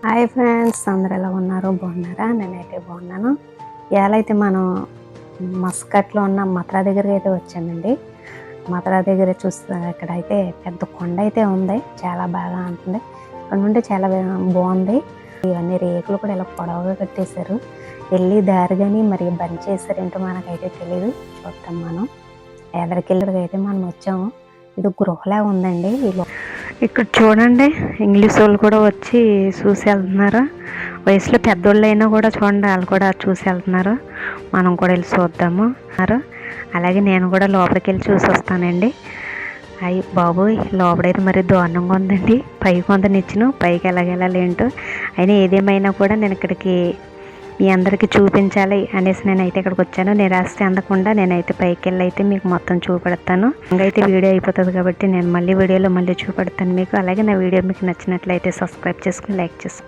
Hi friends, అందరు ఎలా ఉన్నారు? బాగున్నారా? నేనైతే బాగున్నాను. ఇవాళ అయితే మనం మస్కట్లో ఉన్న మథురా దగ్గరికి అయితే వచ్చామండి. మథురా దగ్గర చూస్తే ఇక్కడైతే పెద్ద కొండ అయితే ఉంది, చాలా బాగా ఉంటుంది. ఇక్కడ నుండి చాలా బాగుంది. ఇవన్నీ రేకులు కూడా ఇలా పొడవుగా కట్టేశారు. వెళ్ళి దారి కానీ మరి బంద్ చేశారేంటో మనకైతే తెలియదు. చూద్దాం. మనం ఎదరికెళ్ళరికి అయితే మనం వచ్చాము. ఇది గృహలా ఉందండి. ఇక్కడ చూడండి, ఇంగ్లీష్ వాళ్ళు కూడా వచ్చి చూసి వెళ్తున్నారు. వయసులో పెద్దోళ్ళు అయినా కూడా చూడండి, వాళ్ళు కూడా చూసి వెళ్తున్నారు. మనం కూడా వెళ్ళి చూద్దాము. అలాగే నేను కూడా లోపలికి వెళ్ళి చూసి వస్తానండి. అయ్యి బాబోయ్, లోపలైతే మరి దారుణంగా ఉందండి. పైకి కొంత నిచ్చును, పైకి ఎలాగెళ్ళాలి ఏంటో. అయినా ఏదేమైనా కూడా నేను ఇక్కడికి మీ అందరికీ చూపించాలి అనేసి నేనైతే ఇక్కడికి వచ్చాను. నిరాశ చెందకుండా నేనైతే పైకి వెళ్ళి అయితే మీకు మొత్తం చూపెడతాను. అయితే వీడియో అయిపోతుంది కాబట్టి నేను మళ్ళీ వీడియోలో మళ్ళీ చూపెడతాను మీకు. అలాగే నా వీడియో మీకు నచ్చినట్లయితే సబ్స్క్రైబ్ చేసుకుని లైక్ చేసుకోండి.